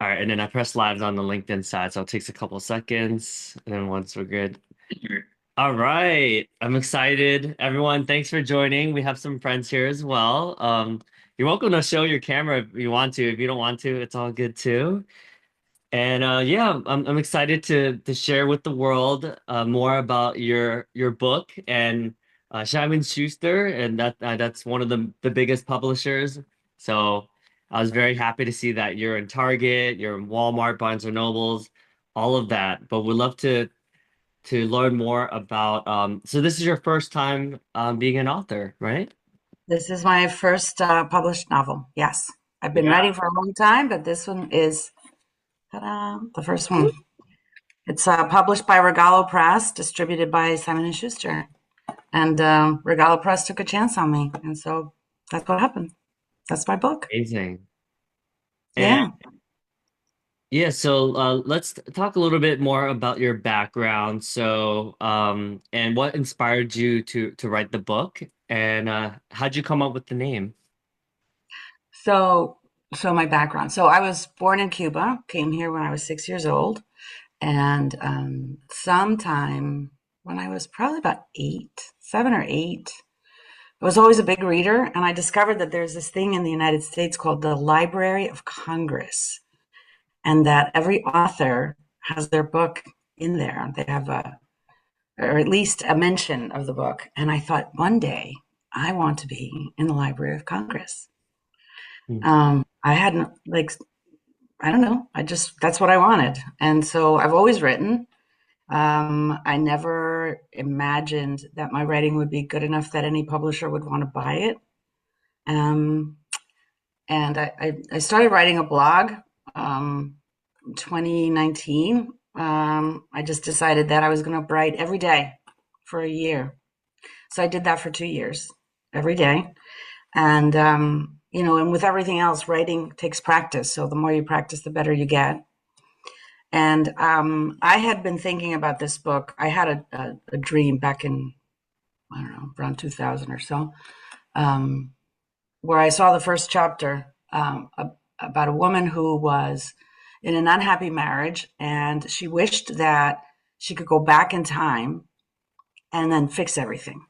All right, and then I press live on the LinkedIn side, so it takes a couple seconds, and then once we're good. All right, I'm excited. Everyone, thanks for joining. We have some friends here as well. You're welcome to show your camera if you want to. If you don't want to, it's all good too. And yeah, I'm excited to share with the world more about your book and Simon Schuster, and that's one of the biggest publishers. So I was very happy to see that you're in Target, you're in Walmart, Barnes and Nobles, all of that. But we'd love to learn more about. So this is your first time being an author, right? This is my first published novel. Yes. I've been Yeah. writing for a long time, but this one is ta-da, the first one. It's published by Regalo Press, distributed by Simon and Schuster. And Regalo Press took a chance on me. And so that's what happened. That's my book. Amazing. And Yeah. yeah, so let's talk a little bit more about your background. So, and what inspired you to write the book, and how'd you come up with the name? So, so my background. So I was born in Cuba, came here when I was 6 years old. And sometime when I was probably about 7 or 8, I was always a big reader, and I discovered that there's this thing in the United States called the Library of Congress, and that every author has their book in there. They have or at least a mention of the book. And I thought one day I want to be in the Library of Congress. Hmm. I hadn't like I don't know. That's what I wanted, and so I've always written. I never imagined that my writing would be good enough that any publisher would want to buy it. Um, and I started writing a blog um, 2019. I just decided that I was going to write every day for a year. So I did that for 2 years, every day. And, and with everything else, writing takes practice. So the more you practice, the better you get. And I had been thinking about this book. I had a dream back in, I don't know, around 2000 or so, um, where I saw the first chapter about a woman who was in an unhappy marriage, and she wished that she could go back in time and then fix everything.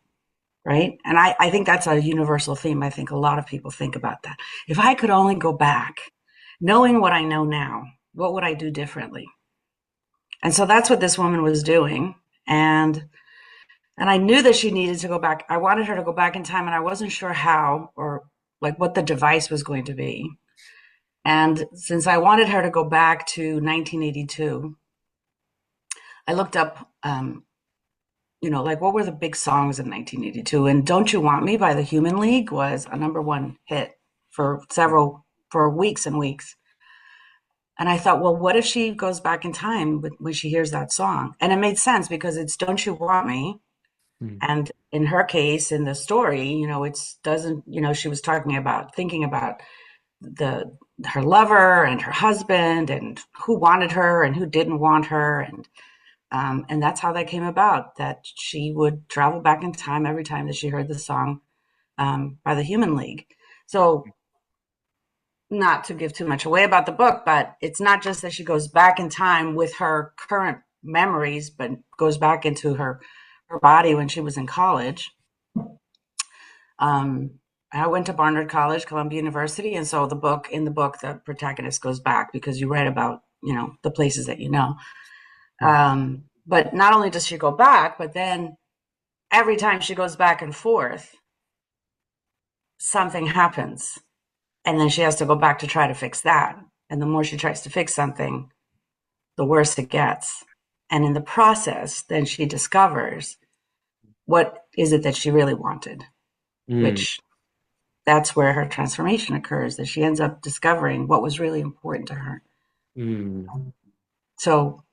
Right. And I think that's a universal theme. I think a lot of people think about that. If I could only go back, knowing what I know now, what would I do differently? And so that's what this woman was doing. And I knew that she needed to go back. I wanted her to go back in time, and I wasn't sure how or like what the device was going to be. And since I wanted her to go back to 1982, I looked up, like what were the big songs in 1982? And "Don't You Want Me" by the Human League was a number one hit for weeks and weeks. And I thought, well, what if she goes back in time when she hears that song? And it made sense because it's "Don't You Want Me." Hmm. And in her case, in the story, it's doesn't, she was thinking about the her lover and her husband and who wanted her and who didn't want her. And that's how that came about, that she would travel back in time every time that she heard the song by the Human League. So, not to give too much away about the book, but it's not just that she goes back in time with her current memories, but goes back into her body when she was in college. Um, I went to Barnard College, Columbia University, and so in the book, the protagonist goes back because you write about, the places that you know. But not only does she go back, but then every time she goes back and forth, something happens. And then she has to go back to try to fix that. And the more she tries to fix something, the worse it gets. And in the process, then she discovers what is it that she really wanted, Hmm. which that's where her transformation occurs, that she ends up discovering what was really important to her. Hmm. So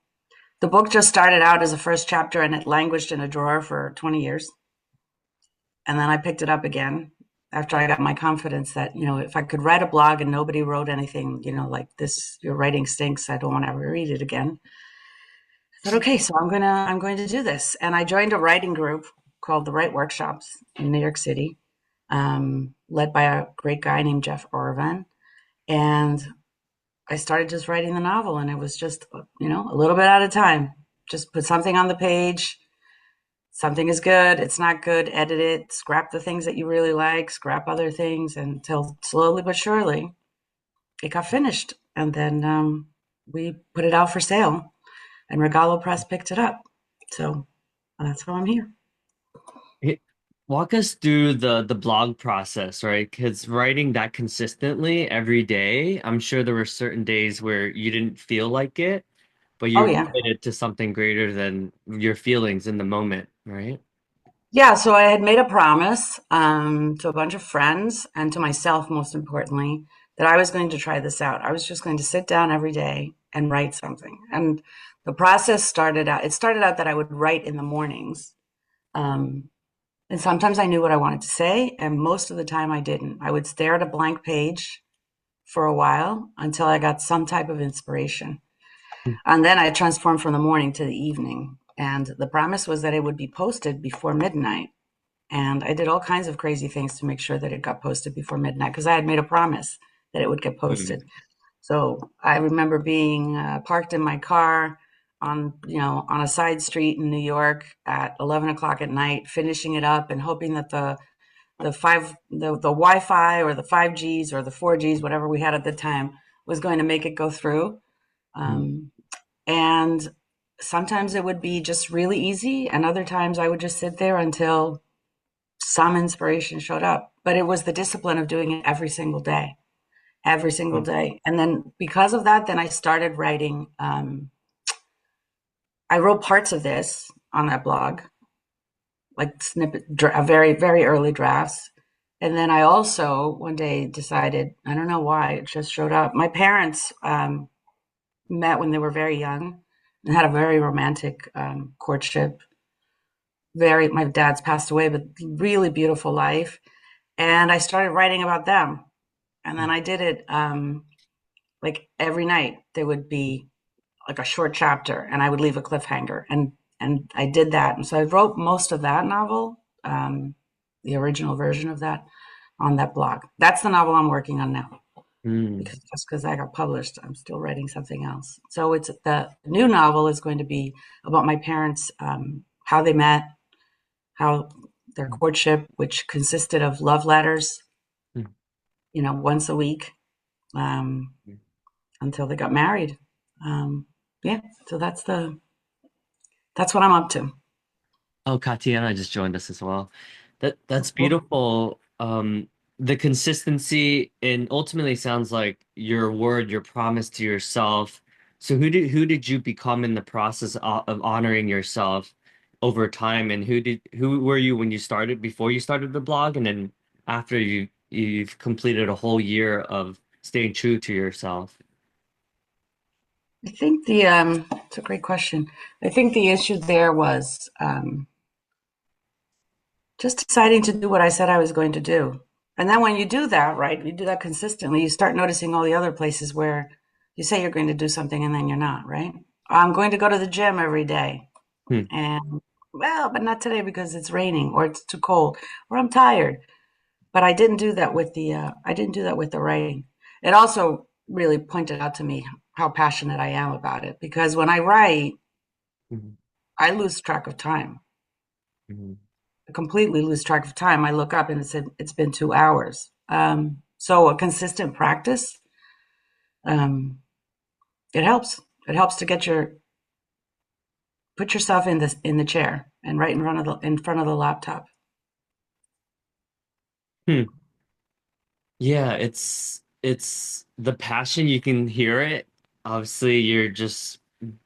the book just started out as a first chapter and it languished in a drawer for 20 years. And then I picked it up again after I got my confidence that, if I could write a blog and nobody wrote anything, like this, your writing stinks, I don't want to ever read it again. I thought, okay, so I'm going to do this. And I joined a writing group called the Write Workshops in New York City, led by a great guy named Jeff Orvan. And I started just writing the novel, and it was just, a little bit at a time. Just put something on the page. Something is good, it's not good, edit it, scrap the things that you really like, scrap other things, until slowly but surely it got finished. And then we put it out for sale, and Regalo Press picked it up. So that's how I'm here. Hey, walk us through the blog process, right? Because writing that consistently every day, I'm sure there were certain days where you didn't feel like it, but Oh, you're yeah. committed to something greater than your feelings in the moment, right? Yeah, so I had made a promise to a bunch of friends and to myself, most importantly, that I was going to try this out. I was just going to sit down every day and write something. And the process started out that I would write in the mornings. Um, and sometimes I knew what I wanted to say, and most of the time I didn't. I would stare at a blank page for a while until I got some type of inspiration. And then I transformed from the morning to the evening. And the promise was that it would be posted before midnight. And I did all kinds of crazy things to make sure that it got posted before midnight because I had made a promise that it would get Mm. posted. So I remember being parked in my car on a side street in New York at 11 o'clock at night, finishing it up and hoping that the Wi-Fi or the 5Gs or the 4Gs, whatever we had at the time, was going to make it go through. Mm. Um, and sometimes it would be just really easy, and other times I would just sit there until some inspiration showed up. But it was the discipline of doing it every single Mm. day. And then because of that, then I started writing. I wrote parts of this on that blog, like very, very early drafts. And then I also one day decided, I don't know why, it just showed up. My parents met when they were very young and had a very romantic courtship. My dad's passed away, but really beautiful life. And I started writing about them. And then I did it like every night. There would be like a short chapter, and I would leave a cliffhanger, and I did that. And so I wrote most of that novel, the original version of that, on that blog. That's the novel I'm working on now. Mm. Because just because I got published, I'm still writing something else. So it's the new novel is going to be about my parents, how they met, how their courtship, which consisted of love letters, Mm. once a week, um, until they got married. Um, yeah, so that's what I'm up to. Oh, Katiana just joined us as well. That's Cool. beautiful. The consistency and ultimately sounds like your word, your promise to yourself. So who did you become in the process of honoring yourself over time, and who were you when you started before you started the blog, and then after you've completed a whole year of staying true to yourself? I think it's a great question. I think the issue there was just deciding to do what I said I was going to do. And then when you do that, right, you do that consistently, you start noticing all the other places where you say you're going to do something and then you're not, right? I'm going to go to the gym every day. Hmm. And well, but not today because it's raining or it's too cold or I'm tired. But I didn't do that with the writing. It also really pointed out to me how passionate I am about it because when I write, Mhm. I lose track of time. Mhm. I completely lose track of time. I look up and it's been 2 hours. So a consistent practice, um, it helps. It helps to put yourself in the chair and right in front of the laptop. Hmm. Yeah, it's the passion, you can hear it. Obviously, you're just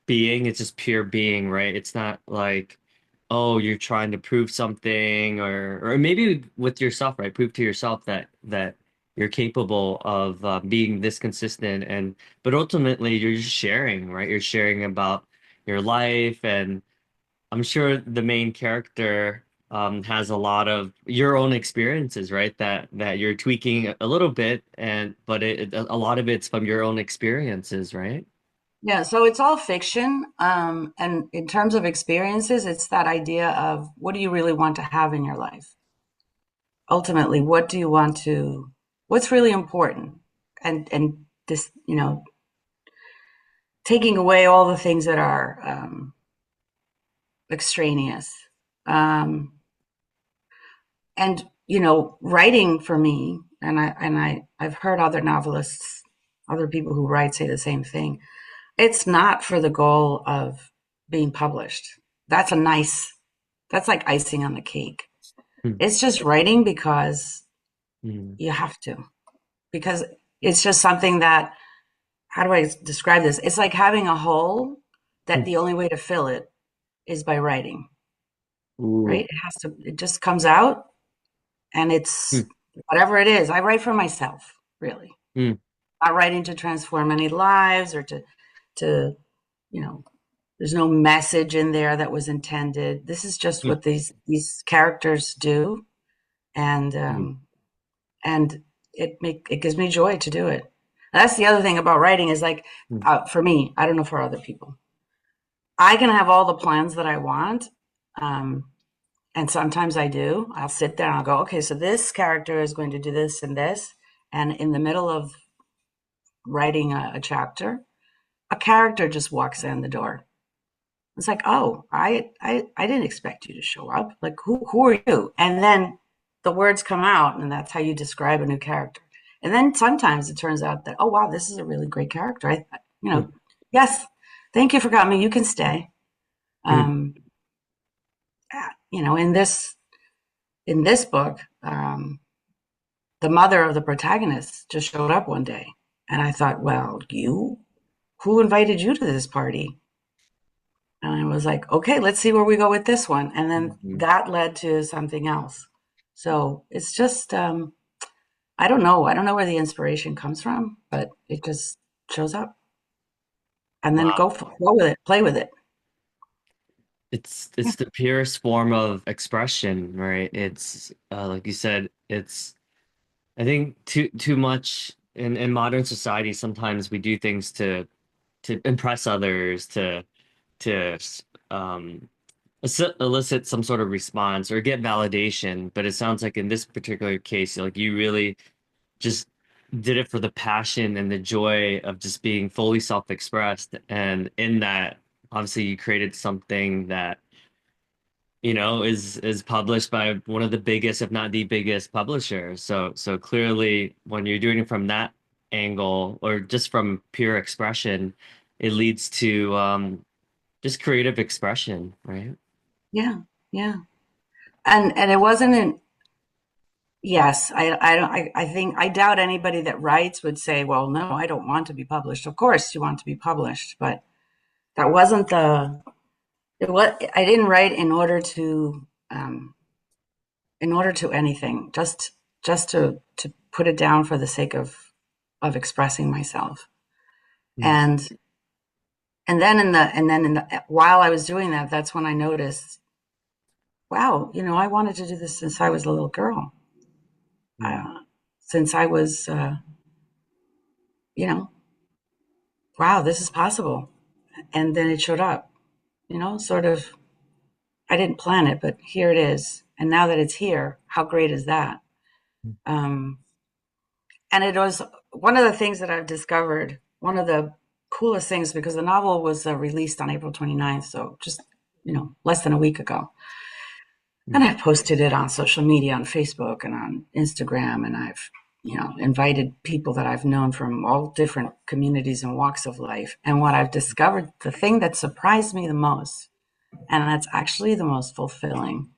being, it's just pure being, right? It's not like, oh, you're trying to prove something or maybe with yourself, right? Prove to yourself that you're capable of being this consistent and but ultimately you're just sharing, right? You're sharing about your life and I'm sure the main character has a lot of your own experiences, right? That you're tweaking a little bit, and but a lot of it's from your own experiences, right? Yeah, so it's all fiction. And in terms of experiences, it's that idea of what do you really want to have in your life? Ultimately, what's really important? And this, taking away all the things that are extraneous. Um, and writing for me, I've heard other novelists, other people who write say the same thing. It's not for the goal of being published. That's a nice, that's like icing on the cake. Mm, It's just writing because mm, you have to, because it's just something that, how do I describe this? It's like having a hole that mm. the only way to fill it is by writing, right? Ooh. It just comes out, and Mm, it's whatever it is. I write for myself, really. mm, Not writing to transform any lives or to, you know, there's no message in there that was intended. This is just mm, what these characters do, and mm, it gives me joy to do it. That's the other thing about writing is like, mm, for me, I don't know for other people. I can have all the plans that I want, um, and sometimes I do. I'll sit there and I'll go, okay, so this character is going to do this and this, and in the middle of writing a chapter, a character just walks in the door. It's like, oh, I didn't expect you to show up. Like, who are you? And then the words come out, and that's how you describe a new character. And then sometimes it turns out that, oh wow, this is a really great character. You mm, know, yes, thank you for coming. You can stay. mm. Um, in this book, the mother of the protagonist just showed up one day, and I thought, well, who invited you to this party? And I was like, okay, let's see where we go with this one. And then Mhm. that led to something else. So it's just, I don't know. I don't know where the inspiration comes from, but it just shows up. And then Wow. go with it, play with it. Yeah. It's the purest form of expression, right? It's like you said, it's I think too much in modern society, sometimes we do things to impress others, to um elicit some sort of response or get validation. But it sounds like in this particular case, like you really just did it for the passion and the joy of just being fully self-expressed. And in that, obviously, you created something that, is published by one of the biggest, if not the biggest publisher. So clearly, when you're doing it from that angle or just from pure expression, it leads to just creative expression, right? Yeah. Yeah. And it wasn't an, yes, I don't, I think, I doubt anybody that writes would say, well, no, I don't want to be published. Of course you want to be published, but that wasn't I didn't write in order to anything, just to put it down for the sake of expressing myself. Mm, And and then while I was doing that, that's when I noticed, wow, I wanted to do this since I was a little girl. mm, Uh, since I was, you know, wow, this is possible. And then it showed up, sort of. I didn't plan it, but here it is. And now that it's here, how great is that? Um, And it was one of the things that I've discovered, one of the coolest things, because the novel was released on April 29th, so just, less than a week ago. And mm, I've posted it on social media, on Facebook and on Instagram, and I've, invited people that I've known from all different communities and walks of life. And what I've discovered, the thing that surprised me the most, and that's actually the most fulfilling,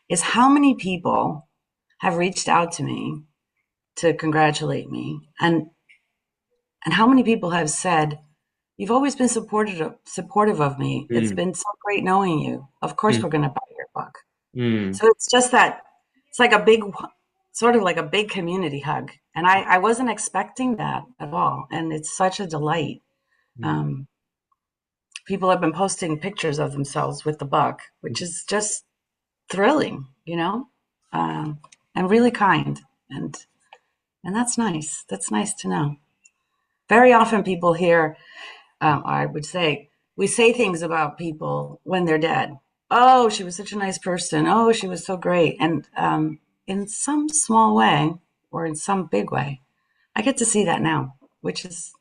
is how many people have reached out to me to congratulate me, and how many people have said, "You've always been supportive of me. It's mm, been so great knowing you. Of course, mm, we're going to buy your book." mm, So it's just that it's like a big, sort of like a big community hug. And I wasn't expecting that at all. And it's such a delight. mm, Um, People have been posting pictures of themselves with the book, which is just thrilling, um, and really kind. And, and that's nice. That's nice to know. Very often people hear, I would say, we say things about people when they're dead. Oh, she was such a nice person. Oh, she was so great. And in some small way, or in some big way, I get to see that now, which is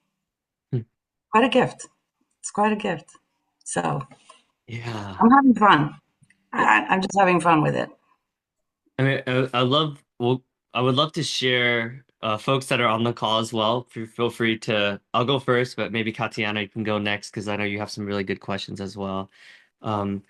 mm. quite a gift. It's quite a gift. So Yeah. I'm having fun. I'm just having fun with it. I mean, I love, well, I would love to share folks that are on the call as well. Feel free to, I'll go first, but maybe Katiana, you can go next because I know you have some really good questions as well. Um,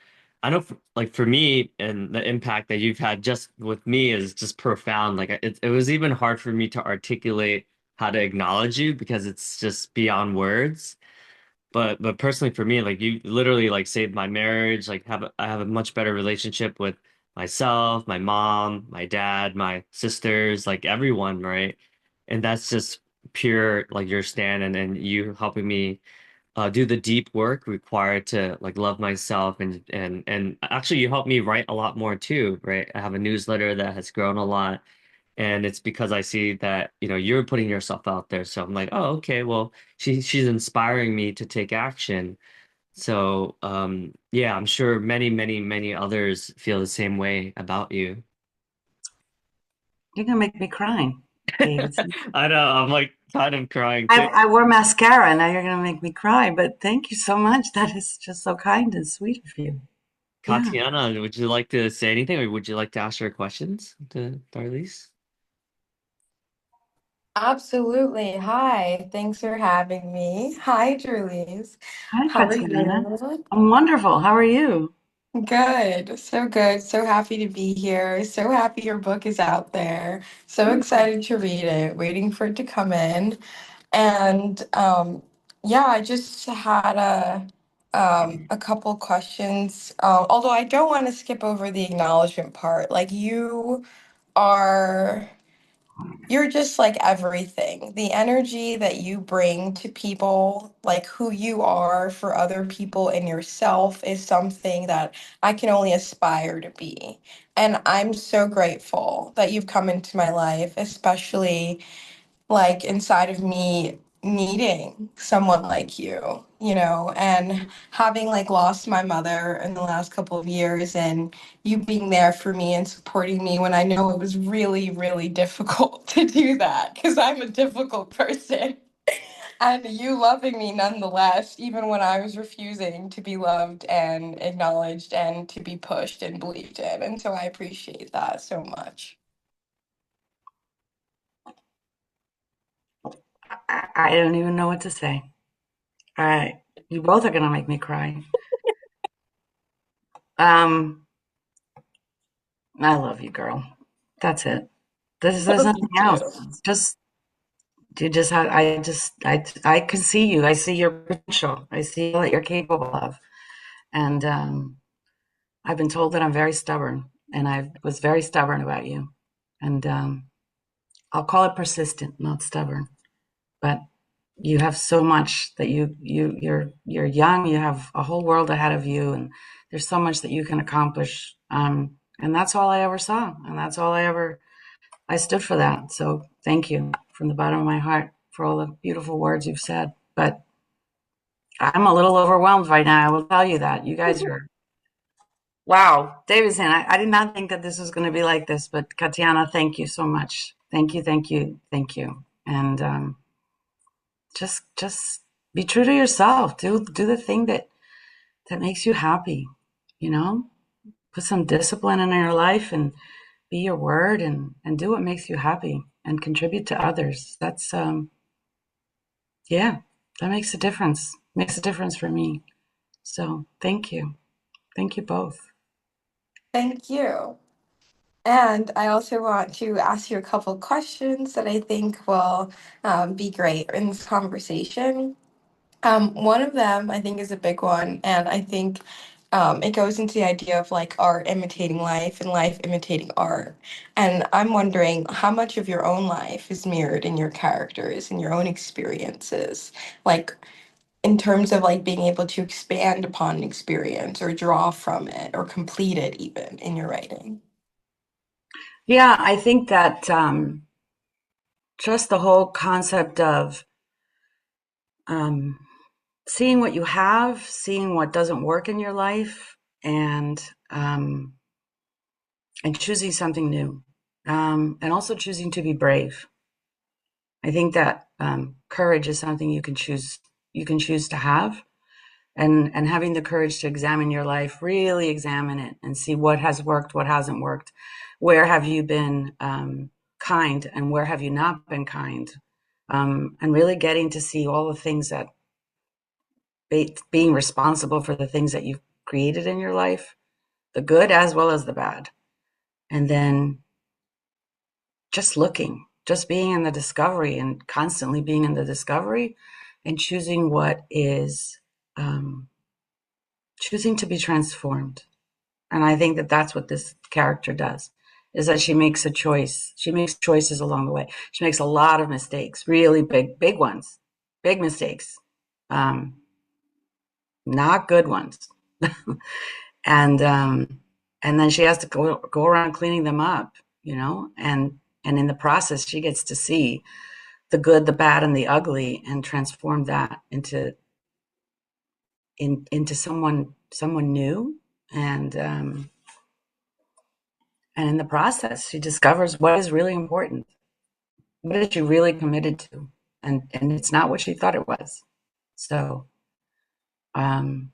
I know, like for me, and the impact that you've had just with me is just profound. Like it was even hard for me to articulate how to acknowledge you because it's just beyond words. But personally for me, like you literally like saved my marriage, like I have a much better relationship with myself, my mom, my dad, my sisters, like everyone, right? And that's just pure like your stand and you helping me do the deep work required to like love myself and actually you helped me write a lot more too, right? I have a newsletter that has grown a lot. And it's because I see that, you're putting yourself out there. So I'm like, oh, okay, well, she's inspiring me to take action. So, yeah, I'm sure many, many, many others feel the same way about you. You're gonna make me cry, Davidson. I know, I'm like kind of crying too. I wore mascara. Now you're gonna make me cry. But thank you so much. That is just so kind and sweet of you. Yeah. Katiana, would you like to say anything or would you like to ask her questions to Darlys? Absolutely. Hi. Thanks for having me. Hi, Derlys. Hi, How are Tatiana. you? I'm wonderful. How are you? Good. So good. So happy to be here. So happy your book is out there. So Thank you. excited to read it, waiting for it to come in. And yeah, I just had a couple questions. Although I don't want to skip over the acknowledgement part. Like are you're just like everything. The energy that you bring to people, like who you are for other people and yourself, is something that I can only aspire to be. And I'm so grateful that you've come into my life, especially like inside of me needing someone like you, and having like lost my mother in the last couple of years and you being there for me and supporting me when I know it was really, really difficult to do that because I'm a difficult person. And you loving me nonetheless, even when I was refusing to be loved and acknowledged and to be pushed and believed in. And so I appreciate that so much. I don't even know what to say. All right. You both are gonna make me cry. Um, I love you, girl. That's it. There's Love you nothing else. too. It's just you just have I can see you. I see your potential. I see what you're capable of. And I've been told that I'm very stubborn, and I was very stubborn about you. And I'll call it persistent, not stubborn. But you have so much that you're young. You have a whole world ahead of you, and there's so much that you can accomplish. And that's all I ever saw, and that's all I stood for that. So thank you from the bottom of my heart for all the beautiful words you've said. But I'm a little overwhelmed right now. I will tell you that. You guys are wow, Davidson. I did not think that this was going to be like this, but Katiana, thank you so much. Thank you, thank you, thank you. And just be true to yourself. Do the thing that makes you happy. You know, put some discipline in your life and be your word and do what makes you happy and contribute to others. That's yeah, that makes a difference. Makes a difference for me. So thank you both. Thank you. And I also want to ask you a couple questions that I think will be great in this conversation. One of them I think is a big one, and I think it goes into the idea of like art imitating life and life imitating art. And I'm wondering how much of your own life is mirrored in your characters and your own experiences, like in terms of like being able to expand upon an experience or draw from it or complete it even in your writing. Yeah, I think that just the whole concept of um, seeing what you have, seeing what doesn't work in your life, and um, and choosing something new, and also choosing to be brave. I think that courage is something you can choose. You can choose to have, and having the courage to examine your life, really examine it and see what has worked, what hasn't worked. Where have you been kind and where have you not been kind? And really getting to see all the things that being responsible for the things that you've created in your life, the good as well as the bad. And then just looking, just being in the discovery and constantly being in the discovery and choosing what is, choosing to be transformed. And I think that that's what this character does, is that she makes a choice. She makes choices along the way. She makes a lot of mistakes, really big ones, big mistakes, um, not good ones. and and then she has to go around cleaning them up, and in the process, she gets to see the good, the bad, and the ugly, and transform that into someone new, and in the process, she discovers what is really important. What is she really committed to? And it's not what she thought it was. So um,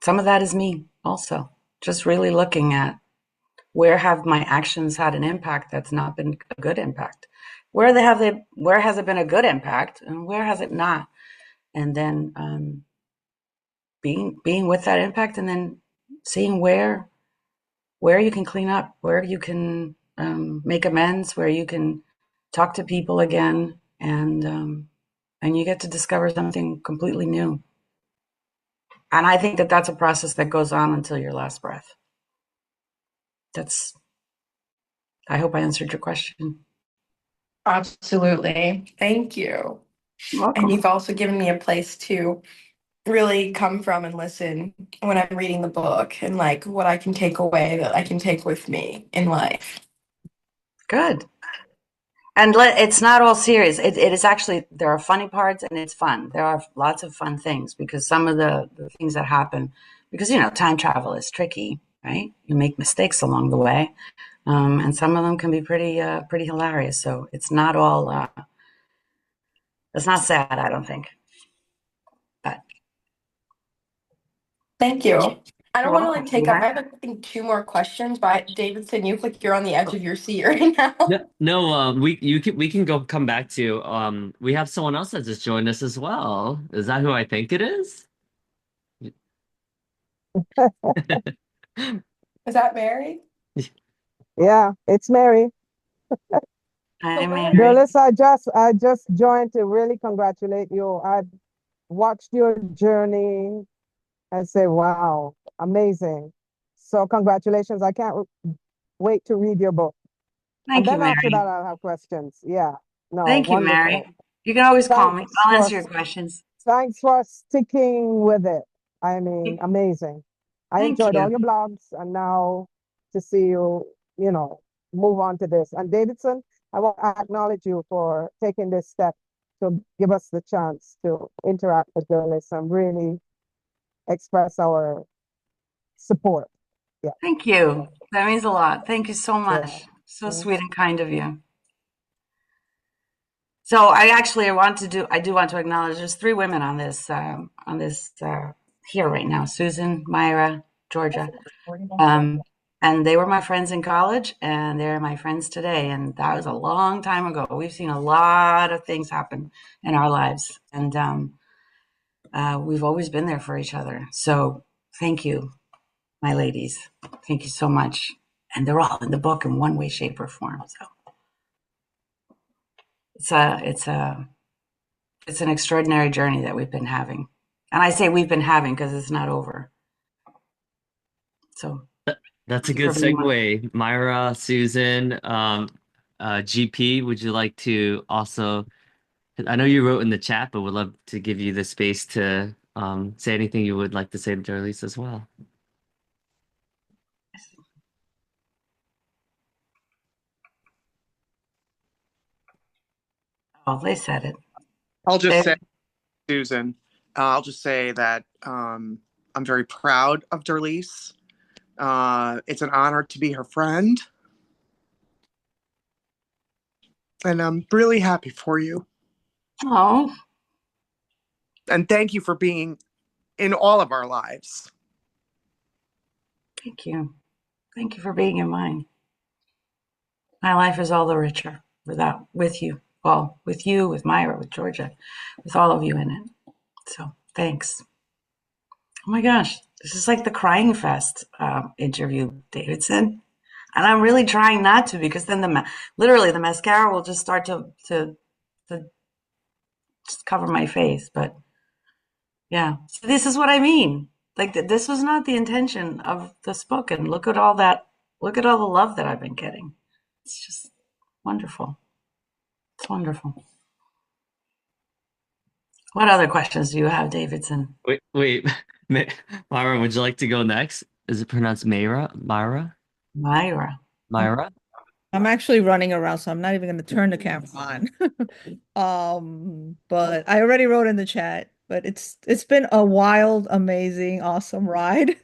some of that is me also. Just really looking at where have my actions had an impact that's not been a good impact. Where has it been a good impact and where has it not? And then being with that impact and then seeing where you can clean up, where you can make amends, where you can talk to people again, and you get to discover something completely new. And I think that that's a process that goes on until your last breath. That's. I hope I answered your question. Absolutely. Thank you. You're And welcome. you've also given me a place to really come from and listen when I'm reading the book and like what I can take away that I can take with me in life. Good. And it's not all serious. It is actually, there are funny parts and it's fun. There are lots of fun things because some of the things that happen, because, time travel is tricky, right? You make mistakes along the way. And some of them can be pretty hilarious. So it's not sad, I don't think. But Thank you. I don't you're want to like welcome. take up. I have, I think, two more questions, but Davidson, you look like you're on the edge of your seat right now. No, no, we can go come back to we have someone else that just joined us as well. Is that who I think it is? Is that Mary? Yeah, it's Mary. Hi, So Mary. Mary, Derlys, I just joined to really congratulate you. I watched your journey and say, wow, amazing. So congratulations. I can't wait to read your book. And Thank you, then after Mary. that, I'll have questions. Yeah, no, Thank you, Mary. wonderful. You can always call me. Thanks I'll for answer your questions. thanks for sticking with it. I mean, amazing. I Thank enjoyed all you. your blogs and now to see you, you know, move on to this. And Davidson, I want to acknowledge you for taking this step to give us the chance to interact with journalists and really express our support. Yeah, Thank you. That means a lot. Thank you so yeah. much. So sweet Yes. and kind of you. So I do want to acknowledge there's three women on this here right now. Susan, Myra, Georgia. Um, and they were my friends in college and they're my friends today. And that was a long time ago. We've seen a lot of things happen in our lives. And we've always been there for each other. So thank you, my ladies. Thank you so much. And they're all in the book in one way, shape, or form. So it's a it's a it's an extraordinary journey that we've been having. And I say we've been having because it's not over. So That's a thank you good for being one. segue. Myra, Susan, GP, would you like to also, I know you wrote in the chat, but would love to give you the space to say anything you would like to say to Derlys as well. Oh, they said it. I'll just They, say, Susan, I'll just say that I'm very proud of Derlys. It's an honor to be her friend, and I'm really happy for you. oh, And thank you for being in all of our lives. Thank you. Thank you for being in mine. My life is all the richer with you. Well, with you, with Myra, with Georgia, with all of you in it. So thanks. Oh my gosh, this is like the crying fest interview, Davidson. And I'm really trying not to because then literally the mascara will just start to just cover my face. But yeah, so this is what I mean. Like this was not the intention of this book, and look at all that. Look at all the love that I've been getting. It's just wonderful. It's wonderful. What other questions do you have, Davidson? Wait. Myra, would you like to go next? Is it pronounced Mayra? Myra? Myra. Myra? I'm actually running around, so I'm not even going to turn the camera on. But I already wrote in the chat, but it's been a wild, amazing, awesome ride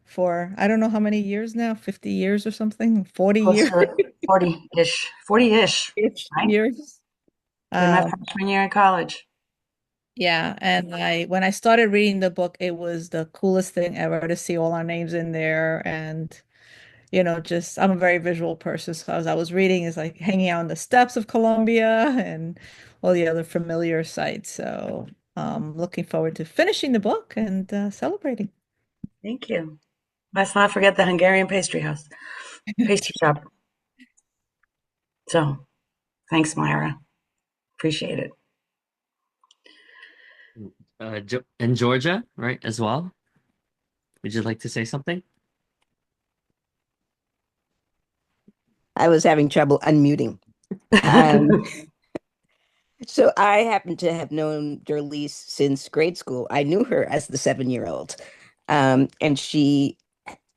for I don't know how many years now, 50 years or something, 40 Close years. to 40-ish. 40-ish, Ish right? years. In my Um, freshman year in college. yeah, and I when I started reading the book, it was the coolest thing ever to see all our names in there and just I'm a very visual person. So as I was reading, is like hanging out on the steps of Colombia and all the other familiar sites. So looking forward to finishing the book and celebrating. Thank you. Let's not forget the Hungarian pastry shop. So thanks, Myra. Appreciate it. And Georgia, right, as well? Would you like to say something? I was having trouble unmuting. Um, so I happen to have known Derlys since grade school. I knew her as the 7-year-old. And she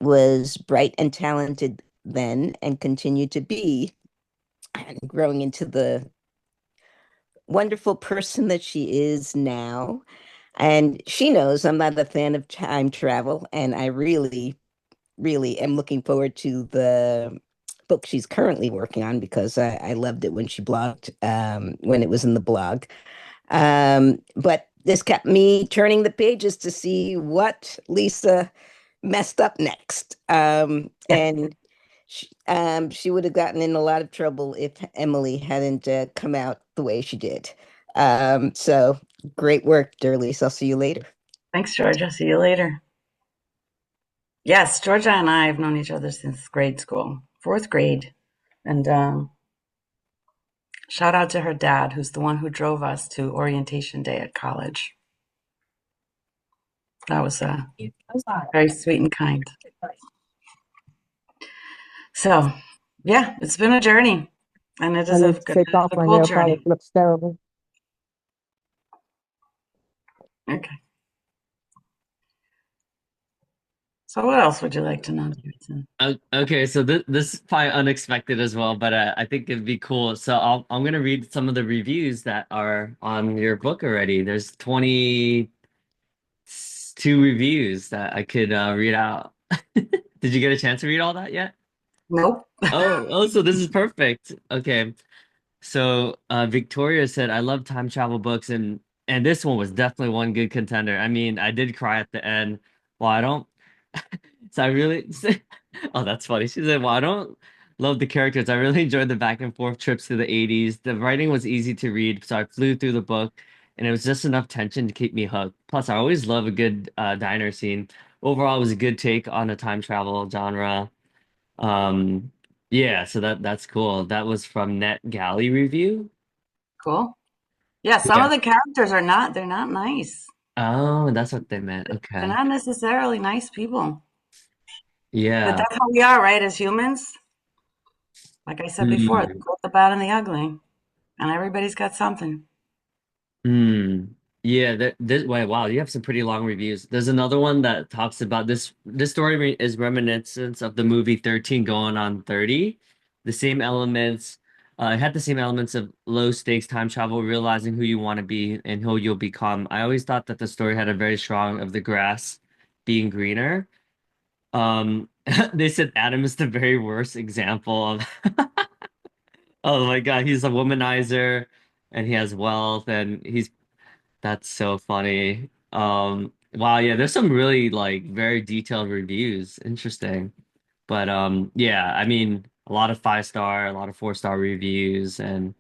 was bright and talented then and continued to be, and growing into the wonderful person that she is now. And she knows I'm not a fan of time travel, and I really, really am looking forward to the book she's currently working on because I loved it when she blogged, when it was in the blog. But this kept me turning the pages to see what Lisa messed up next. And she would have gotten in a lot of trouble if Emily hadn't come out the way she did. So great work, Derlys. I'll see you later. Thanks, Georgia. See you later. Yes, Georgia and I have known each other since grade school, fourth grade. And shout out to her dad, who's the one who drove us to orientation day at college. That was very sweet and kind. So, yeah, it's been a journey, and it I is need to take off a my cool nail journey. polish. Looks terrible. Okay. So, what else would you like to know, Davidson? Okay, so this is probably unexpected as well, but I think it'd be cool. So I'm gonna read some of the reviews that are on your book already. There's 22 reviews that I could read out. Did you get a chance to read all that yet? Nope. Oh, so this is perfect. Okay. So Victoria said, I love time travel books and this one was definitely one good contender. I mean, I did cry at the end. Well, I don't so I really oh, that's funny. She said, well, I don't love the characters. I really enjoyed the back and forth trips to the 80s. The writing was easy to read, so I flew through the book and it was just enough tension to keep me hooked. Plus, I always love a good diner scene. Overall, it was a good take on the time travel genre. Um, yeah, so that's cool. That was from Net Galley Review. Cool. Yeah, some Yeah. of the characters they're not nice. Oh, that's what they meant. They're Okay. not necessarily nice people. But Yeah. that's how we are, right, as humans? Like I said before, the Mm. good, the bad, and the ugly. And everybody's got something. Mm. Yeah, this wait, wow, you have some pretty long reviews. There's another one that talks about this story is reminiscent of the movie 13 going on 30. The same elements, it had the same elements of low stakes time travel, realizing who you want to be and who you'll become. I always thought that the story had a very strong of the grass being greener. They said Adam is the very worst example of oh my God, he's a womanizer and he has wealth and he's that's so funny. Wow, yeah, there's some really like very detailed reviews. Interesting. But yeah, I mean a lot of 5 star, a lot of 4 star reviews and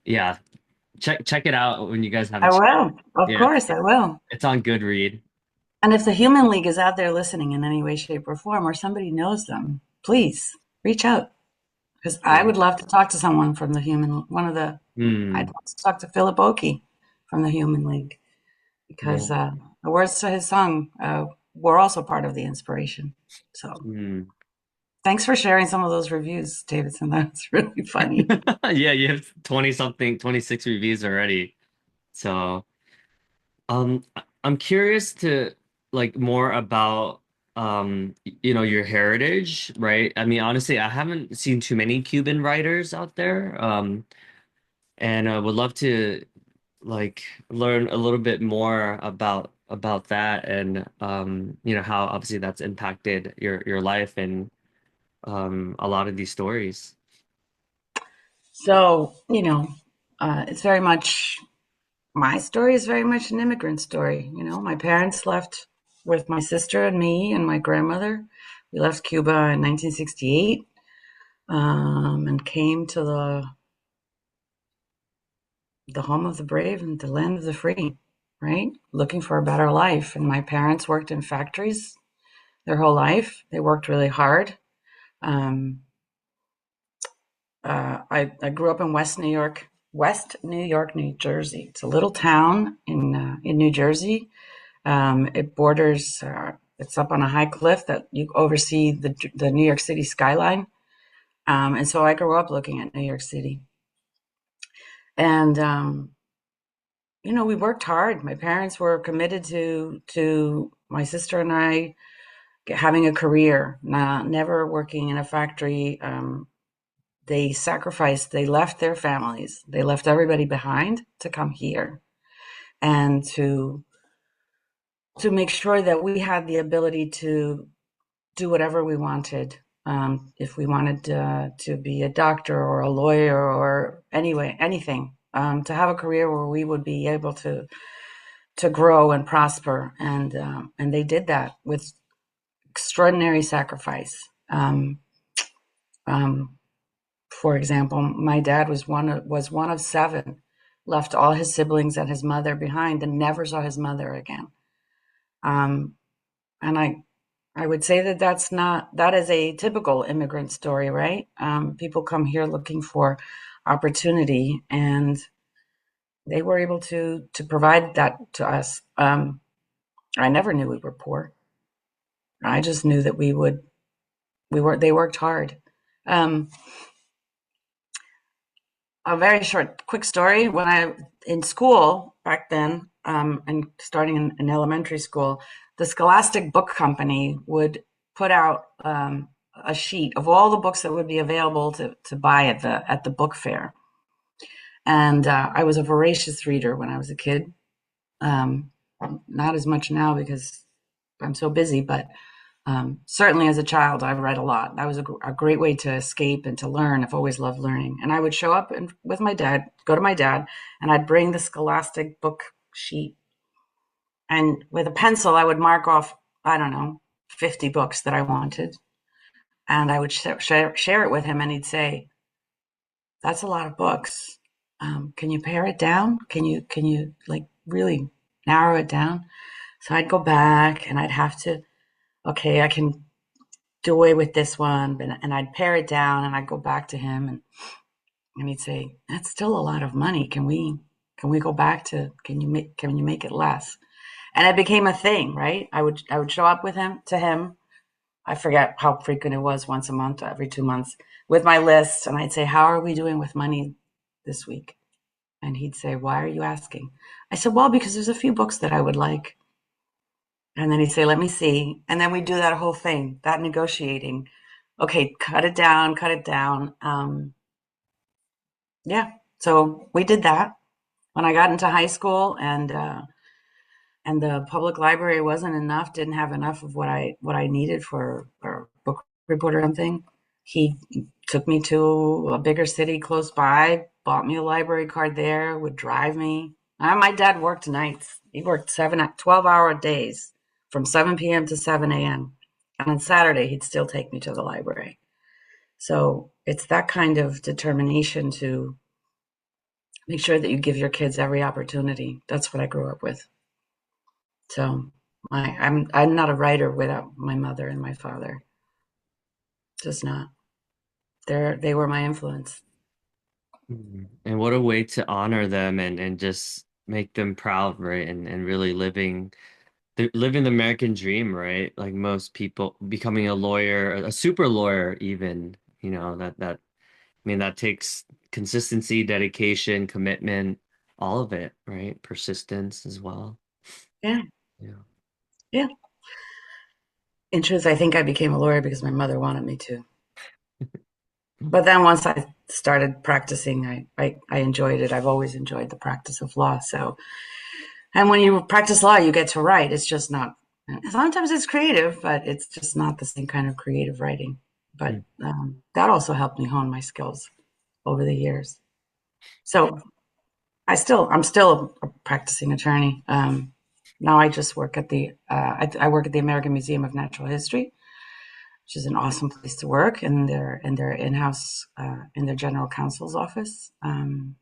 yeah, check it out when you guys have a I chance. will. Of Yeah, course, I will. it's on Goodread. And if the Human League is out there listening in any way, shape, or form, or somebody knows them, please reach out because I Yeah. would love to talk to someone from the I'd Hmm. love to talk to Philip Oakey from the Human League because Well, the words to his song were also part of the inspiration. So hmm. thanks for sharing some of those reviews, Davidson. That's really funny. Yeah, you have 20 something, 26 reviews already. So, I'm curious to like more about your heritage, right? I mean, honestly, I haven't seen too many Cuban writers out there. And I would love to like learn a little bit more about that and how obviously that's impacted your life and a lot of these stories. So, it's very much my story is very much an immigrant story. My parents left with my sister and me and my grandmother. We left Cuba in 1968 and came to the home of the brave and the land of the free, right? Looking for a better life. And my parents worked in factories their whole life. They worked really hard. Um, I grew up in West New York, New Jersey. It's a little town in New Jersey. It borders. It's up on a high cliff that you oversee the New York City skyline. And so I grew up looking at New York City. And we worked hard. My parents were committed to my sister and I having a career, never working in a factory. They sacrificed. They left their families. They left everybody behind to come here and to make sure that we had the ability to do whatever we wanted. If we wanted to be a doctor or a lawyer or anything, to have a career where we would be able to grow and prosper, and they did that with extraordinary sacrifice. Um, for example, my dad was one of 7, left all his siblings and his mother behind, and never saw his mother again. Um, and I would say that is a typical immigrant story, right? People come here looking for opportunity, and they were able to provide that to us. I never knew we were poor. I just knew that they worked hard. Um, a very quick story. When in school back then, and starting in elementary school, the Scholastic Book Company would put out a sheet of all the books that would be available to buy at the book fair. And I was a voracious reader when I was a kid. Um, not as much now because I'm so busy, but certainly as a child, I read a lot. That was a great way to escape and to learn. I've always loved learning. And I would show up with my dad, go to my dad, and I'd bring the Scholastic book sheet. And with a pencil, I would mark off, I don't know, 50 books that I wanted. And I would share it with him, and he'd say, "That's a lot of books. Can you pare it down? Can you like really narrow it down?" So I'd go back and I'd have to, okay, I can do away with this one, and I'd pare it down, and I'd go back to him, and he'd say, "That's still a lot of money. Can we go back to can you make it less?" And it became a thing, right? I would show up with him to him. I forget how frequent it was, once a month, every 2 months, with my list, and I'd say, "How are we doing with money this week?" And he'd say, "Why are you asking?" I said, "Well, because there's a few books that I would like." And then he'd say, "Let me see." And then we'd do that whole thing, that negotiating. Okay, cut it down, cut it down. Yeah, so we did that. When I got into high school, and the public library wasn't enough, didn't have enough of what I needed for a book report or something, he took me to a bigger city close by, bought me a library card there, would drive me. My dad worked nights. He worked 12-hour days from 7 p.m. to 7 a.m. And on Saturday, he'd still take me to the library. So it's that kind of determination to make sure that you give your kids every opportunity. That's what I grew up with. So I'm not a writer without my mother and my father. Just not. They were my influence. And what a way to honor them and just make them proud, right? And really living the American dream, right? Like most people becoming a lawyer, a super lawyer even, that I mean that takes consistency, dedication, commitment, all of it, right? Persistence as well. Yeah, Yeah. yeah. In truth, I think I became a lawyer because my mother wanted me to. But then once I started practicing, I enjoyed it. I've always enjoyed the practice of law. So, and when you practice law, you get to write. It's just not, sometimes it's creative, but it's just not the same kind of creative writing. But that also helped me hone my skills over the years. So I'm still a practicing attorney. Now I just work at I work at the American Museum of Natural History, which is an awesome place to work in their in-house in their general counsel's office. And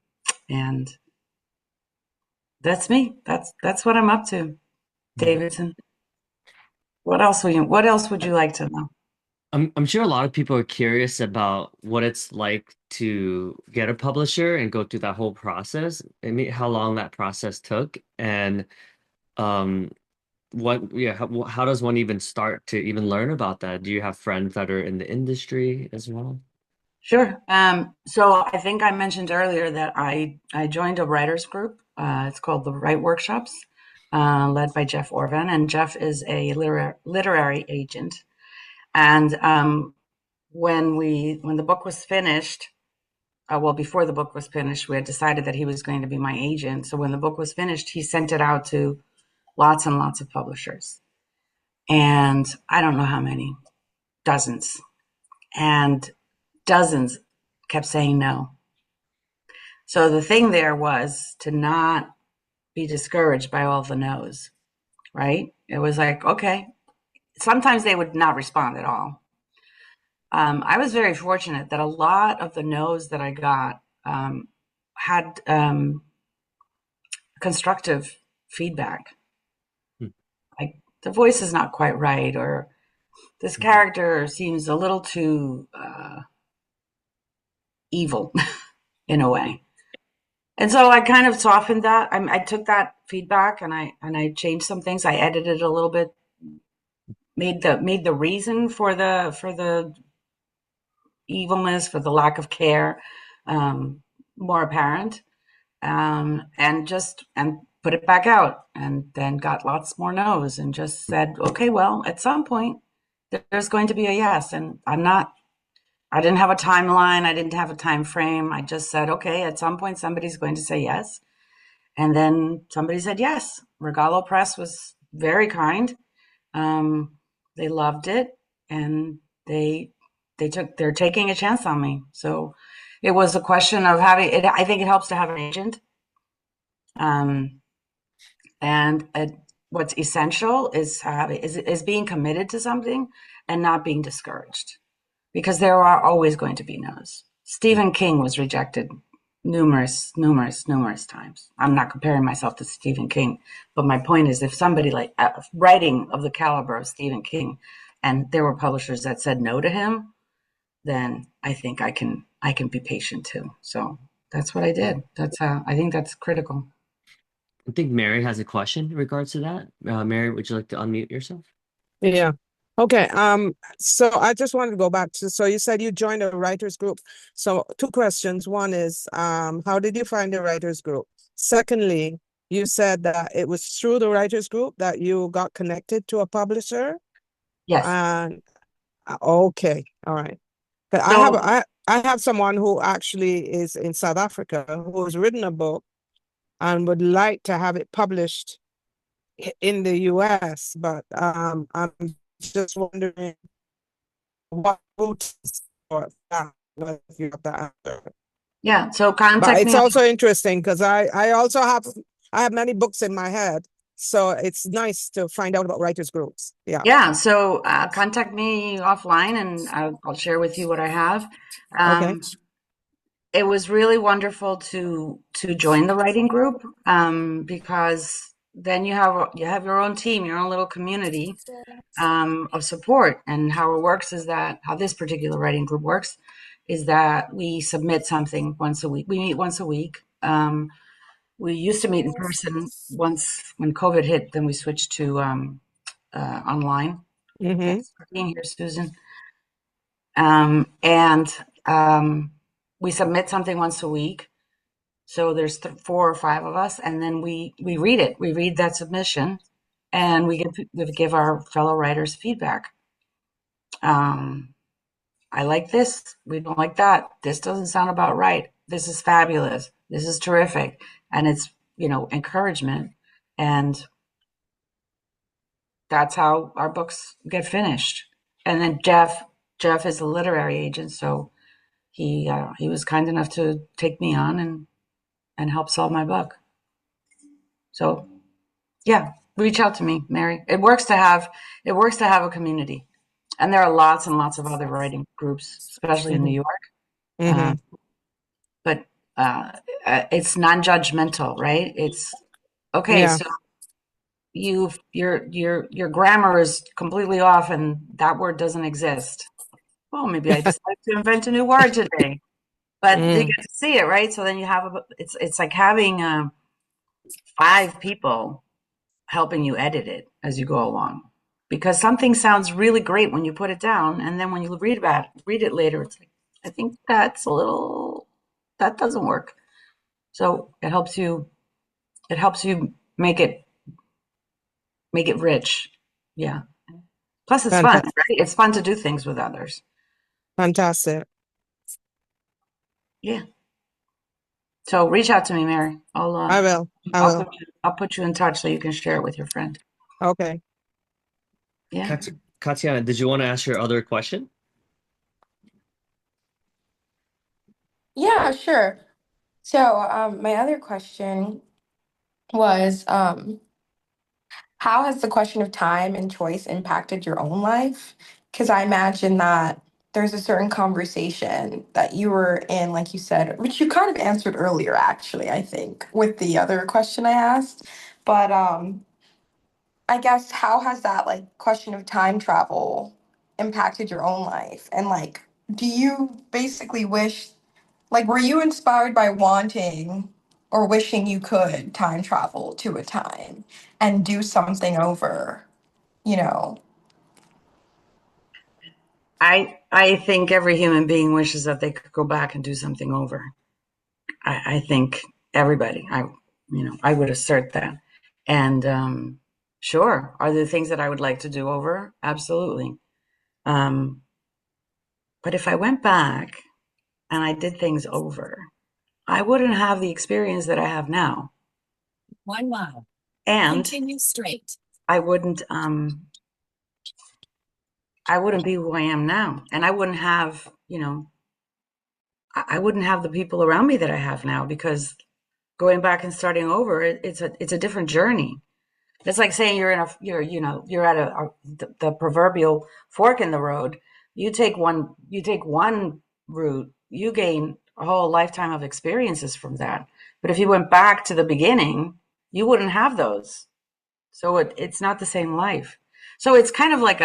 that's me. That's what I'm up to, Davidson. What else would you like to know? I'm sure a lot of people are curious about what it's like to get a publisher and go through that whole process. I mean, how long that process took, and um, how does one even start to even learn about that? Do you have friends that are in the industry as well? Sure. So I think I mentioned earlier that I joined a writers group. It's called the Write Workshops, led by Jeff Orvan, and Jeff is a literary agent. And when the book was finished, well, before the book was finished, we had decided that he was going to be my agent. So when the book was finished, he sent it out to lots and lots of publishers, and I don't know how many, dozens, and dozens kept saying no. So the thing there was to not be discouraged by all the no's, right? It was like, okay, sometimes they would not respond at all. I was very fortunate that a lot of the no's that I got had constructive feedback. Like, the voice is not quite right, or this character seems a little too evil in a way. And so I kind of softened that. I took that feedback and I changed some things. I edited a little bit, made the reason for the evilness, for the lack of care, more apparent, and put it back out, and then got lots more no's, and just said, okay, well, at some point there's going to be a yes, and I didn't have a timeline, I didn't have a time frame. I just said, okay, at some point somebody's going to say yes. And then somebody said yes. Regalo Press was very kind. They loved it, and they're taking a chance on me. So it was a question of having it. I think it helps to have an agent. And what's essential is being committed to something and not being discouraged, because there are always going to be no's. Stephen King was rejected numerous times. I'm not comparing myself to Stephen King, but my point is, if somebody like writing of the caliber of Stephen King, and there were publishers that said no to him, then I think I can be patient too. So that's what I did. I think that's critical. I think Mary has a question in regards to that. Mary, would you like to unmute yourself? Yeah. Okay. So I just wanted to go back to, so you said you joined a writers group. So two questions. One is, how did you find the writers group? Secondly, you said that it was through the writers group that you got connected to a publisher. Yes. And okay. All right. But So I have someone who actually is in South Africa who has written a book and would like to have it published in the US, but I'm just wondering what route for that, if you have that answer. yeah, so But contact it's me. also interesting because I also have I have many books in my head, so it's nice to find out about writers groups. Yeah. Yeah, so contact me offline and I'll share with you what I have. Okay. It was really wonderful to join the writing group because then you have your own team, your own little community of support. And how it works is that how this particular writing group works is that we submit something once a week. We meet once a week. We used to meet in person once when COVID hit, then we switched to online. Mm-hmm. Thanks for being here, Susan. And we submit something once a week. So there's 4 or 5 of us, and then we read it. We read that submission, and we give our fellow writers feedback. I like this. We don't like that. This doesn't sound about right. This is fabulous. This is terrific, and it's encouragement, and that's how our books get finished. And then Jeff is a literary agent, so he was kind enough to take me on and help solve my book. So yeah, reach out to me, Mary. It works to have a community, and there are lots and lots of other writing groups, especially in New York. Mm-hmm. But it's non-judgmental, right? It's okay. Yeah. So your grammar is completely off, and that word doesn't exist. Well, maybe I just like to invent a new word today. But they get to see it, right? So then you have it's like having 5 people helping you edit it as you go along, because something sounds really great when you put it down, and then when you read it later, it's like, I think that doesn't work. So it helps you make it rich. Yeah. Plus it's fun, right? It's fun to do things with others. Fantastic. Yeah. So reach out to me, Mary. I will. I'll put you in touch so you can share it with your friend. Okay. Yeah. Katiana, did you want to ask your other question? Yeah, sure. So, my other question was, how has the question of time and choice impacted your own life? Because I imagine that there's a certain conversation that you were in, like you said, which you kind of answered earlier, actually, I think, with the other question I asked. But I guess how has that like question of time travel impacted your own life? And like, do you basically wish, like, were you inspired by wanting or wishing you could time travel to a time and do something over, you know? I think every human being wishes that they could go back and do something over. I think everybody, I would assert that. And sure, are there things that I would like to do over? Absolutely. But if I went back and I did things over, I wouldn't have the experience that I have now. 1 mile. And continue straight. I wouldn't be who I am now. And I wouldn't have, I wouldn't have the people around me that I have now, because going back and starting over, it's a different journey. It's like saying you're at the proverbial fork in the road. You take one route, you gain a whole lifetime of experiences from that. But if you went back to the beginning, you wouldn't have those. So it's not the same life. So it's kind of like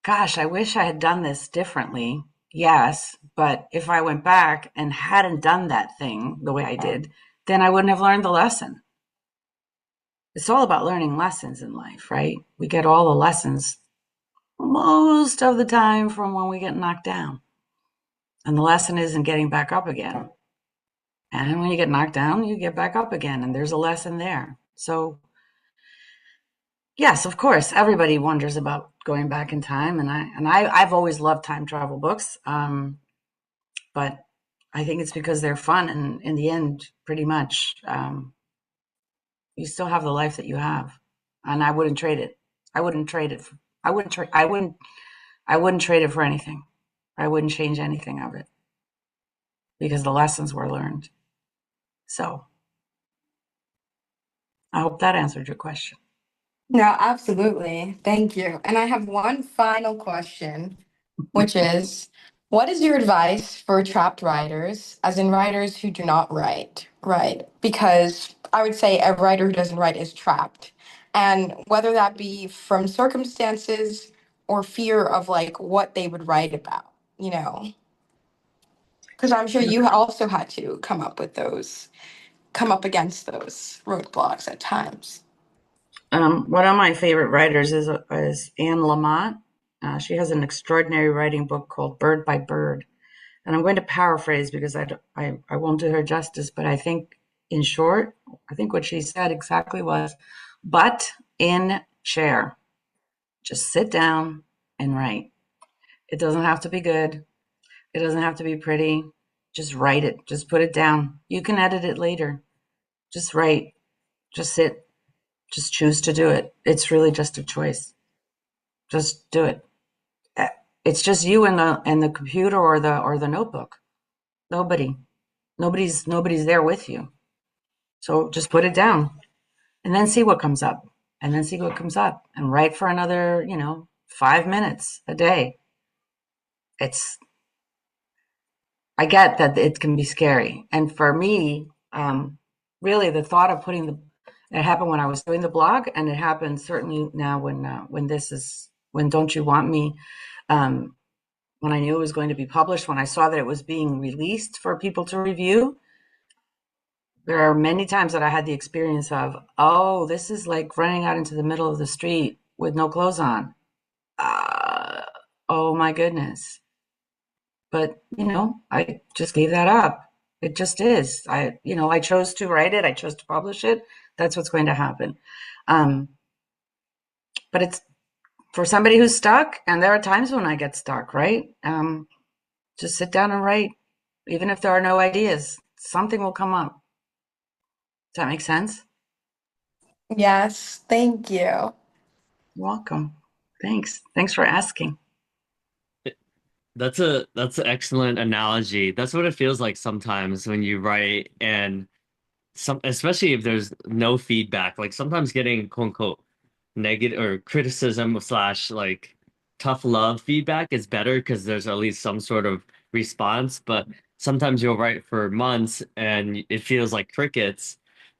gosh, I wish I had done this differently. Yes, but if I went back and hadn't done that thing the way I did, then I wouldn't have learned the lesson. It's all about learning lessons in life, right? We get all the lessons most of the time from when we get knocked down. And the lesson isn't getting back up again. And when you get knocked down, you get back up again, and there's a lesson there. So yes, of course, everybody wonders about going back in time, and I've always loved time travel books, but I think it's because they're fun, and in the end, pretty much, you still have the life that you have, and I wouldn't trade it. I wouldn't trade it. I wouldn't trade it for anything. I wouldn't change anything of it. because the lessons were learned. So I hope that answered your question. No, absolutely. Thank you. And I have one final question, which is, what is your advice for trapped writers, as in writers who do not write, right? Because I would say a writer who doesn't write is trapped. And whether that be from circumstances or fear of like what they would write about, you know? Because I'm sure you also had to come up against those roadblocks at times. One of my favorite writers is Anne Lamott. She has an extraordinary writing book called Bird by Bird. And I'm going to paraphrase because I won't do her justice, but I think, in short, I think what she said exactly was, "But in chair, just sit down and write. It doesn't have to be good. It doesn't have to be pretty. Just write it. Just put it down. You can edit it later. Just write. Just sit. Just choose to do it. It's really just a choice. Just do it. It's just you and the computer or the notebook. Nobody's there with you. So just put it down and then see what comes up. And then see what comes up and write for another, 5 minutes a day. I get that it can be scary. And for me, really the thought of it happened when I was doing the blog, and it happens certainly now when Don't You Want Me, when I knew it was going to be published, when I saw that it was being released for people to review. There are many times that I had the experience of, oh, this is like running out into the middle of the street with no clothes on. Oh my goodness. But, I just gave that up. It just is. I chose to write it. I chose to publish it. That's what's going to happen. But it's for somebody who's stuck, and there are times when I get stuck, right? Just sit down and write. Even if there are no ideas, something will come up. Does that make sense? Yes, thank you. You're welcome. Thanks. Thanks for asking. That's an excellent analogy. That's what it feels like sometimes when you write, and especially if there's no feedback. Like sometimes getting quote unquote negative or criticism slash like tough love feedback is better because there's at least some sort of response. But sometimes you'll write for months and it feels like crickets.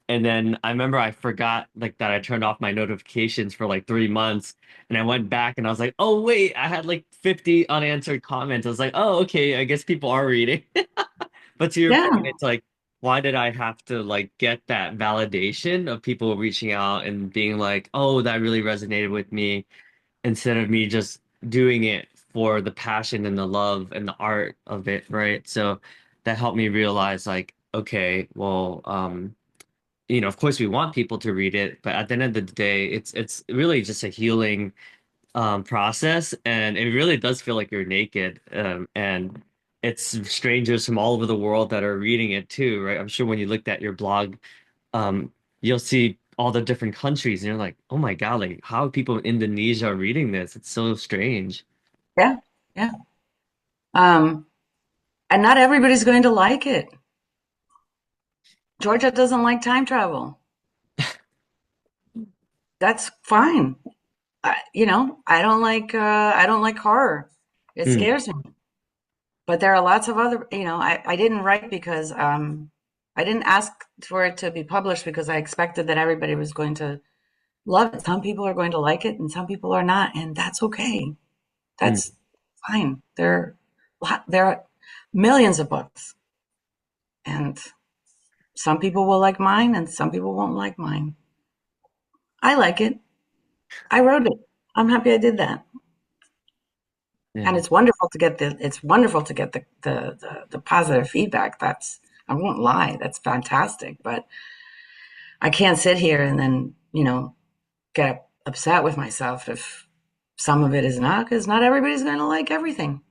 And then I remember I forgot like that I turned off my notifications for like 3 months, and I went back and I was like, oh wait, I had like 50 unanswered comments. I was like, oh okay, I guess people are reading. But to your Yeah. point, it's like, why did I have to like get that validation of people reaching out and being like, oh, that really resonated with me, instead of me just doing it for the passion and the love and the art of it, right? So that helped me realize like, okay, well, of course we want people to read it, but at the end of the day, it's really just a healing process, and it really does feel like you're naked, and it's strangers from all over the world that are reading it too, right? I'm sure when you looked at your blog, you'll see all the different countries and you're like, oh my God, like how are people in Indonesia reading this? It's so strange. Yeah. Yeah. Um, and not everybody's going to like it. Georgia doesn't like time travel. That's fine. I don't like horror. It Mm, scares me. But there are lots of other, I didn't write because I didn't ask for it to be published because I expected that everybody was going to love it. Some people are going to like it and some people are not, and that's okay. mm, That's fine. There are millions of books, and some people will like mine and some people won't like mine. I like it. I wrote it. I'm happy I did that. And yeah. it's wonderful to get the positive feedback. I won't lie, that's fantastic. But I can't sit here and then, get upset with myself if some of it is not, because not everybody's going to like everything.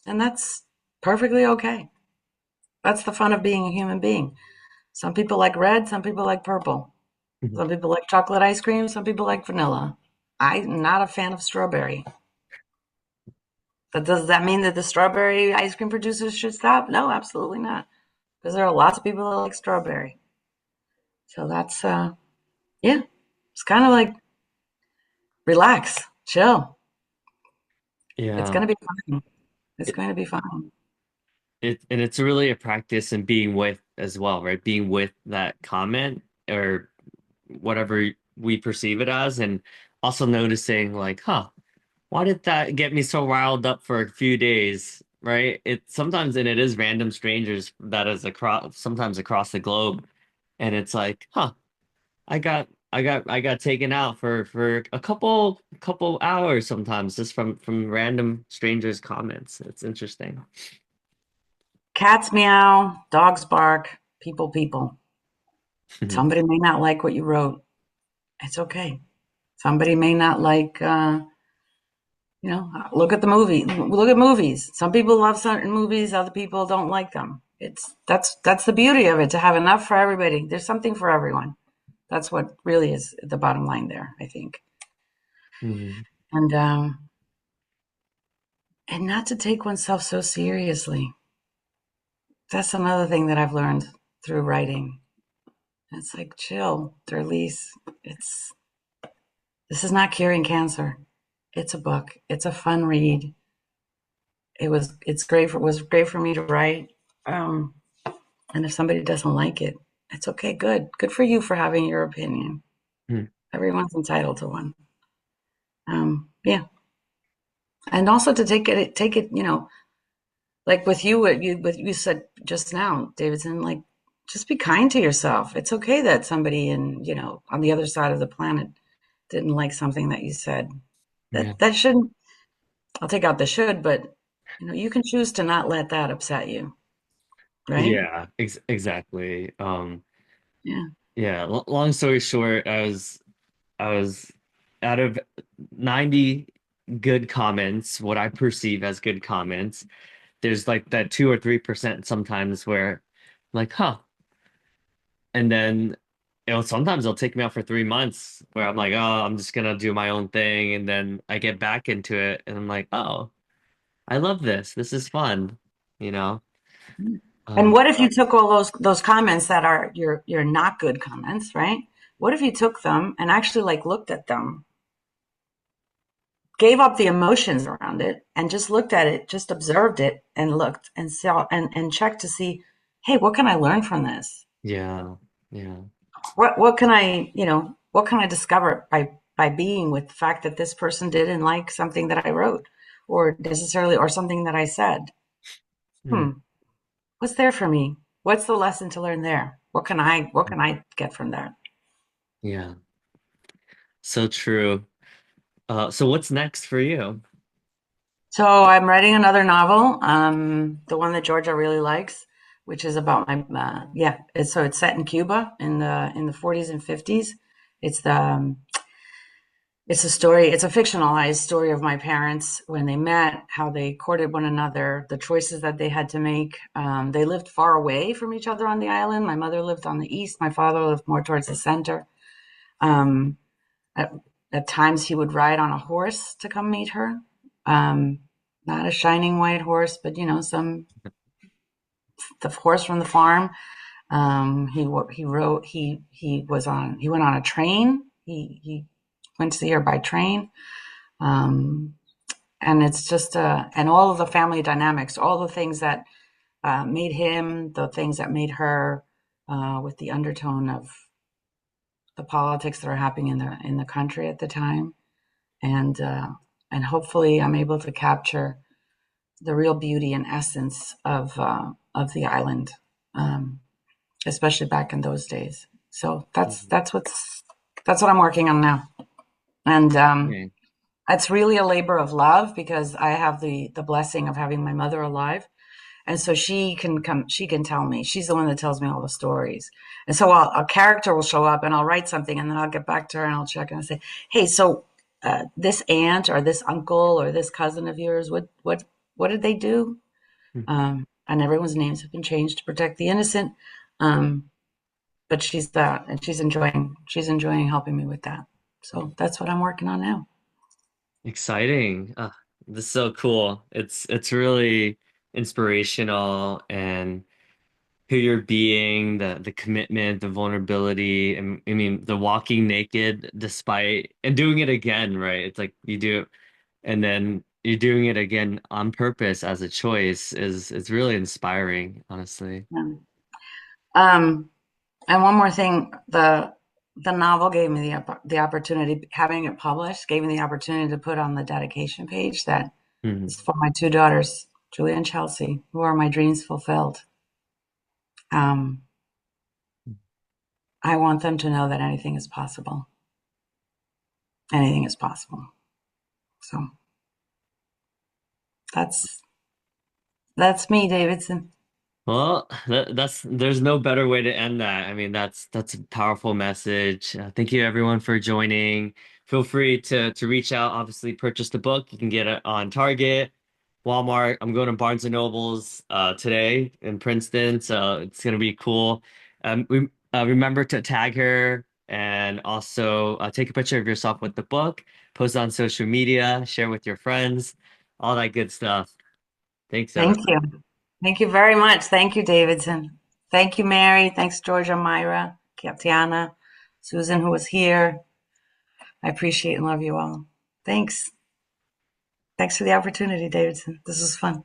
And that's perfectly okay. That's the fun of being a human being. Some people like red, some people like purple. Mhm. Some people like chocolate ice cream, some people like vanilla. I'm not a fan of strawberry. But does that mean that the strawberry ice cream producers should stop? No, absolutely not. Because there are lots of people that like strawberry. So that's yeah, it's kind of like relax, chill. It's Yeah. gonna be fine. It's It, going to be fine. and it's really a practice in being with as well, right? Being with that comment or whatever we perceive it as, and also noticing like, huh, why did that get me so riled up for a few days, right? It sometimes, and it is random strangers that is across sometimes across the globe, and it's like, huh, I got taken out for a couple hours sometimes just from random strangers' comments. It's interesting. Cats meow, dogs bark, people. Somebody may not like what you wrote. It's okay. Somebody may not like, look at the movie. Look at movies. Some people love certain movies, other people don't like them. That's the beauty of it, to have enough for everybody. There's something for everyone. That's what really is the bottom line there, I think. Mhm. And and not to take oneself so seriously. That's another thing that I've learned through writing. It's like, chill, Derlys. This is not curing cancer. It's a book. It's a fun read. It was great for me to write. Um, and if somebody doesn't like it, it's okay. Good for you for having your opinion. Mhm. Everyone's entitled to one. Yeah, and also to take it. Like with you, what you said just now, Davidson. Like, just be kind to yourself. It's okay that somebody on the other side of the planet didn't like something that you said. Yeah. That shouldn't. I'll take out the should, but you can choose to not let that upset you, right? Yeah, exactly. Yeah. Yeah, long story short, I was out of 90 good comments, what I perceive as good comments, there's like that 2 or 3% sometimes where like, huh. And then sometimes it'll take me out for 3 months where I'm like, oh, I'm just gonna do my own thing, and then I get back into it and I'm like, oh, I love this. This is fun, you know? And Um, what if you took all those comments that are your not good comments, right? What if you took them and actually like looked at them, gave up the emotions around it, and just looked at it, just observed it, and looked and saw and checked to see, hey, what can I learn from this? yeah, yeah, What can what can I discover by being with the fact that this person didn't like something that I wrote, or something that I said? mm, Hmm, what's there for me? What's the lesson to learn there? What can I get from that? yeah. So true. So what's next for you? So I'm writing another novel, the one that Georgia really likes, which is about my yeah. It's set in Cuba in the 40s and 50s. It's the it's a story. It's a fictionalized story of my parents when they met, how they courted one another, the choices that they had to make. They lived far away from each other on the island. My mother lived on the east. My father lived more towards the center. Um, at, at times, he would ride on a horse to come meet her. Um, Not a shining white horse, but the horse from the farm. He rode. He went on a train. He went to see her by train. Um, and it's just and all of the family dynamics, all the things that made him, the things that made her, with the undertone of the politics that are happening in the country at the time, and uh, and hopefully I'm able to capture the real beauty and essence of the island, um, especially back in those days. So that's what I'm working on now, and Okay. it's really a labor of love because I have the blessing of having my mother alive, and so she can tell me. She's the one that tells me all the stories, and so a character will show up, and I'll write something, and then I'll get back to her and I'll check and I'll say, hey, so this aunt or this uncle or this cousin of yours, what did they do? And everyone's names have been changed to protect the innocent. Um, but she's that, and she's enjoying helping me with that. So that's what I'm working on now. Exciting. This is so cool. It's really inspirational and who you're being, the commitment, the vulnerability, and I mean the walking naked despite and doing it again, right? It's like you do it and then you're doing it again on purpose as a choice is really inspiring, honestly. Yeah. Um, and one more thing, the novel gave me the opportunity, having it published, gave me the opportunity to put on the dedication page that Mhm. it's for my two daughters, Julia and Chelsea, who are my dreams fulfilled. Um, I want them to know that anything is possible. Anything is possible. So that's that's me, Davidson. Well, that's there's no better way to end that. I mean, that's a powerful message. Thank you everyone for joining. Feel free to reach out. Obviously, purchase the book. You can get it on Target, Walmart. I'm going to Barnes and Nobles today in Princeton, so it's gonna be cool. Remember to tag her and also take a picture of yourself with the book, post on social media, share with your friends, all that good stuff. Thanks, Thank everyone. you. Thank you very much. Thank you, Davidson. Thank you, Mary. Thanks, Georgia, Myra, Katiana, Susan, who was here. I appreciate and love you all. Thanks. Thanks for the opportunity, Davidson. This was fun.